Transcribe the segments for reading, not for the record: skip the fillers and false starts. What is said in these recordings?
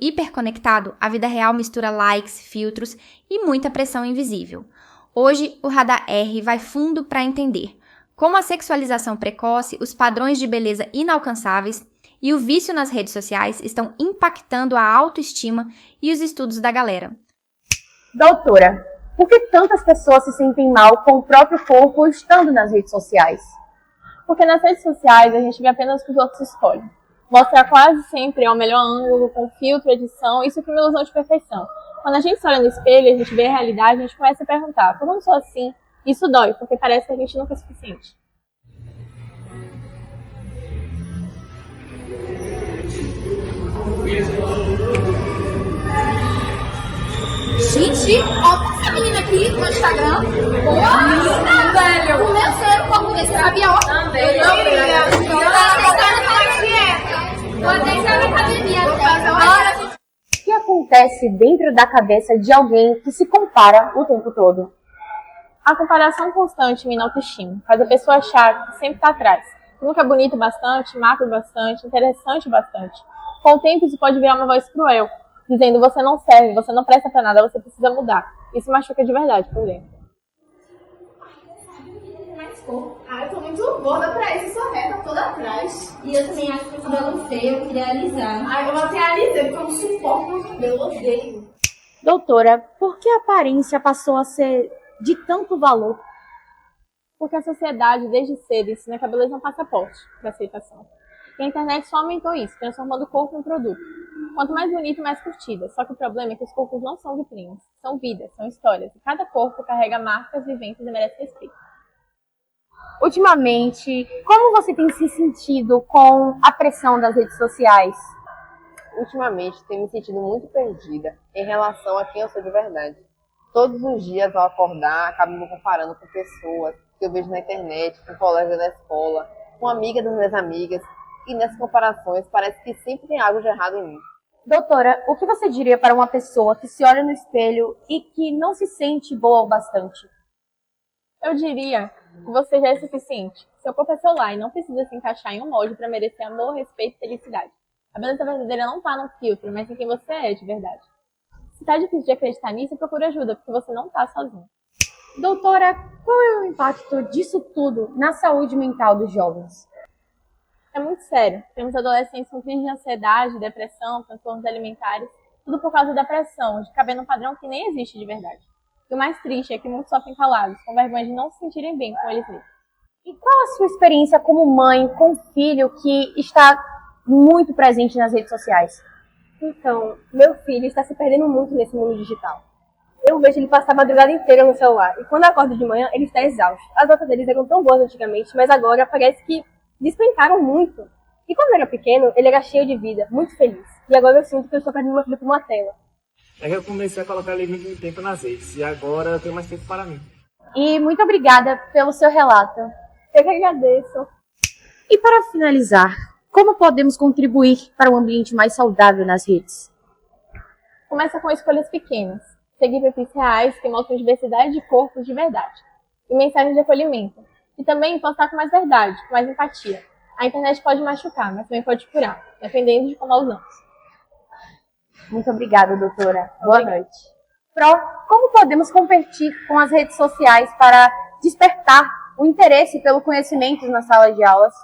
hiperconectado, a vida real mistura likes, filtros e muita pressão invisível. Hoje, o Radar R vai fundo para entender como a sexualização precoce, os padrões de beleza inalcançáveis e o vício nas redes sociais estão impactando a autoestima e os estudos da galera. Doutora, por que tantas pessoas se sentem mal com o próprio corpo estando nas redes sociais? Porque nas redes sociais a gente vê apenas o que os outros escolhem. Mostra quase sempre ao melhor ângulo, com filtro, edição, isso cria uma ilusão de perfeição. Quando a gente se olha no espelho e a gente vê a realidade, a gente começa a perguntar, por que eu não sou assim? Isso dói, porque parece que a gente nunca é suficiente. Gente, olha essa menina aqui no Instagram. Boa, linda, velho. O meu ser, o corpo desse sabia, ó. Também. Eu não queria. Vou deixar na academia. O que acontece dentro da cabeça de alguém que se compara o tempo todo? A comparação constante mina autoestima, faz a pessoa achar que sempre está atrás. Nunca é bonito bastante, magro bastante, interessante bastante. Com o tempo isso pode virar uma voz cruel, dizendo você não serve, você não presta pra nada, você precisa mudar. Isso machuca de verdade por dentro. Eu tô muito gorda pra isso, sou reta toda atrás. E eu também acho que o cabelo feio, eu queria alisar. Eu vou até alisar, porque eu não suporto meu cabelo, odeio. Doutora, por que a aparência passou a ser de tanto valor? Porque a sociedade, desde cedo, ensina que a beleza é um passaporte para aceitação. E a internet só aumentou isso, transformando o corpo em um produto. Quanto mais bonito, mais curtida. Só que o problema é que os corpos não são vitrines, são vidas, são histórias. E cada corpo carrega marcas, vivências e merece respeito. Ultimamente, como você tem se sentido com a pressão das redes sociais? Ultimamente, tenho me sentido muito perdida em relação a quem eu sou de verdade. Todos os dias, ao acordar, acabo me comparando com pessoas que eu vejo na internet, com colegas da escola, com amigas das minhas amigas. E nessas comparações, parece que sempre tem algo de errado em mim. Doutora, o que você diria para uma pessoa que se olha no espelho e que não se sente boa o bastante? Eu diria que você já é suficiente. Seu corpo é seu lar e não precisa se encaixar em um molde para merecer amor, respeito e felicidade. A beleza verdadeira não está no filtro, mas em quem você é de verdade. Se tá difícil de acreditar nisso, procure ajuda, porque você não tá sozinho. Doutora, qual é o impacto disso tudo na saúde mental dos jovens? É muito sério. Temos adolescentes com crise de ansiedade, depressão, transtornos alimentares, tudo por causa da pressão, de caber num padrão que nem existe de verdade. E o mais triste é que muitos sofrem calados, com vergonha de não se sentirem bem com eles mesmos. E qual a sua experiência como mãe com um filho que está muito presente nas redes sociais? Então, meu filho está se perdendo muito nesse mundo digital. Eu vejo ele passar a madrugada inteira no celular, e quando acorda de manhã, ele está exausto. As notas deles eram tão boas antigamente, mas agora parece que despencaram muito. E quando era pequeno, ele era cheio de vida, muito feliz. E agora eu sinto que eu estou perdendo meu filho por uma tela. É que eu comecei a colocar limite de tempo nas redes, e agora eu tenho mais tempo para mim. E muito obrigada pelo seu relato. Eu que agradeço. E para finalizar, como podemos contribuir para um ambiente mais saudável nas redes? Começa com escolhas pequenas. Seguir perfis reais que mostram diversidade de corpos de verdade. E mensagens de acolhimento. E também postar com mais verdade, com mais empatia. A internet pode machucar, mas também pode curar, dependendo de como a usamos. Muito obrigada, doutora. Boa noite. Pro, como podemos competir com as redes sociais para despertar o interesse pelo conhecimento na sala de aulas?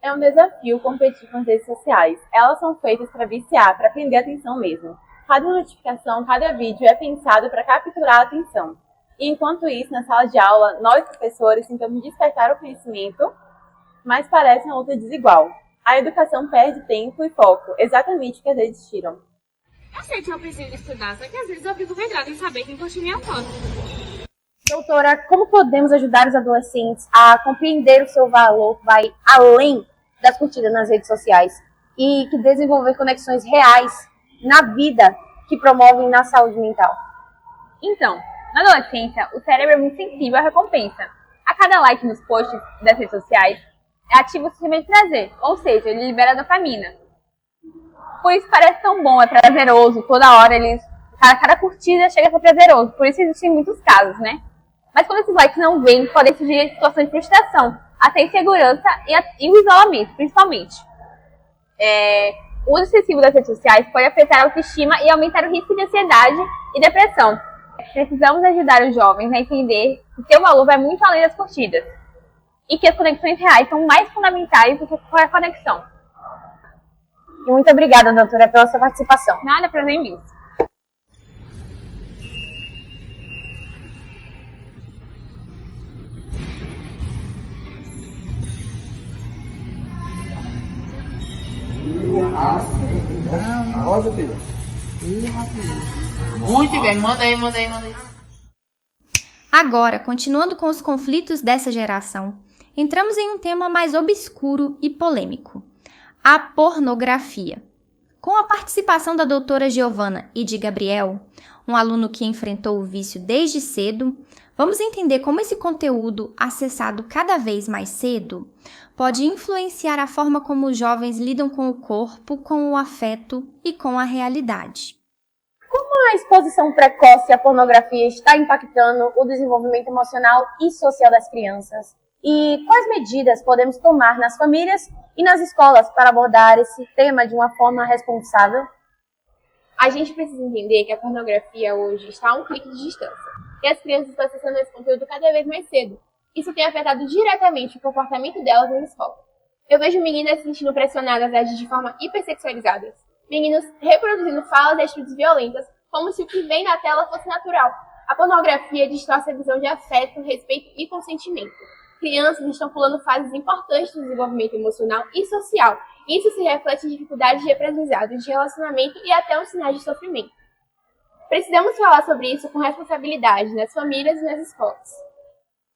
É um desafio competir com as redes sociais. Elas são feitas para viciar, para prender a atenção mesmo. Cada notificação, cada vídeo é pensado para capturar a atenção. E enquanto isso, na sala de aula, nós professores tentamos despertar o conhecimento, mas parece uma luta desigual. A educação perde tempo e foco, exatamente o que as redes tiram. Eu sei que eu preciso estudar, só que às vezes eu fico vidrada em saber quem curte minha foto. Doutora, como podemos ajudar os adolescentes a compreender o seu valor que vai além das curtidas nas redes sociais e que desenvolver conexões reais na vida que promovem na saúde mental? Então, na adolescência, o cérebro é muito sensível à recompensa. A cada like nos posts das redes sociais, ativa o sistema de prazer, ou seja, ele libera dopamina. Por isso parece tão bom, é prazeroso, toda hora cada curtida chega a ser prazeroso, por isso existem muitos casos, né? Mas quando esses likes não vêm, podem surgir situações de frustração, até insegurança e o isolamento, principalmente. O uso excessivo das redes sociais pode afetar a autoestima e aumentar o risco de ansiedade e depressão. Precisamos ajudar os jovens a entender que seu valor vai muito além das curtidas e que as conexões reais são mais fundamentais do que qualquer conexão. Muito obrigada, doutora, pela sua participação. Nada, prazer imenso. Muito bem, manda aí. Agora, continuando com os conflitos dessa geração, entramos em um tema mais obscuro e polêmico: a pornografia. Com a participação da doutora Giovana e de Gabriel, um aluno que enfrentou o vício desde cedo, vamos entender como esse conteúdo, acessado cada vez mais cedo, pode influenciar a forma como os jovens lidam com o corpo, com o afeto e com a realidade. Como a exposição precoce à pornografia está impactando o desenvolvimento emocional e social das crianças? E quais medidas podemos tomar nas famílias e nas escolas para abordar esse tema de uma forma responsável? A gente precisa entender que a pornografia hoje está a um clique de distância. E as crianças estão acessando esse conteúdo cada vez mais cedo. Isso tem afetado diretamente o comportamento delas na escola. Eu vejo meninas se sentindo pressionadas a agir de forma hipersexualizadas. Meninos reproduzindo falas e atitudes violentas, como se o que vem na tela fosse natural. A pornografia distorce a visão de afeto, respeito e consentimento. Crianças estão pulando fases importantes do desenvolvimento emocional e social. Isso se reflete em dificuldades de aprendizado, de relacionamento e até os sinais de sofrimento. Precisamos falar sobre isso com responsabilidade nas famílias e nas escolas.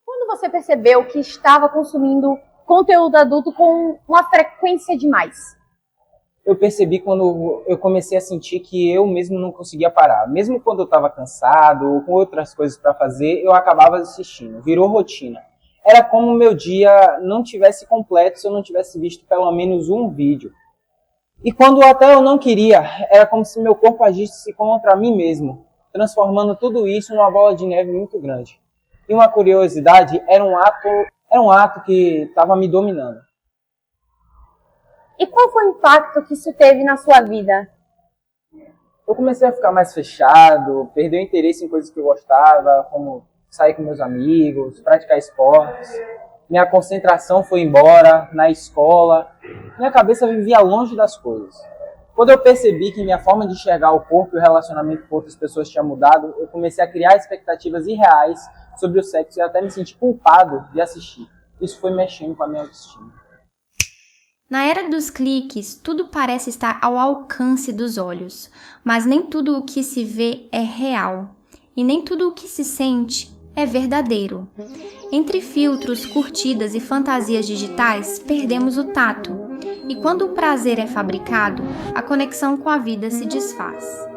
Quando você percebeu que estava consumindo conteúdo adulto com uma frequência demais? Eu percebi quando eu comecei a sentir que eu mesmo não conseguia parar. Mesmo quando eu estava cansado ou com outras coisas para fazer, eu acabava assistindo. Virou rotina. Era como o meu dia não tivesse completo se eu não tivesse visto pelo menos um vídeo. E quando até eu não queria, era como se meu corpo agisse contra mim mesmo, transformando tudo isso numa bola de neve muito grande. E uma curiosidade, era um ato que estava me dominando. E qual foi o impacto que isso teve na sua vida? Eu comecei a ficar mais fechado, perder o interesse em coisas que eu gostava, como sair com meus amigos, praticar esportes. Minha concentração foi embora na escola. Minha cabeça vivia longe das coisas. Quando eu percebi que minha forma de enxergar o corpo e o relacionamento com outras pessoas tinha mudado, eu comecei a criar expectativas irreais sobre o sexo e até me senti culpado de assistir. Isso foi mexendo com a minha autoestima. Na era dos cliques, tudo parece estar ao alcance dos olhos, mas nem tudo o que se vê é real, e nem tudo o que se sente é verdadeiro. Entre filtros, curtidas e fantasias digitais, perdemos o tato, e quando o prazer é fabricado, a conexão com a vida se desfaz.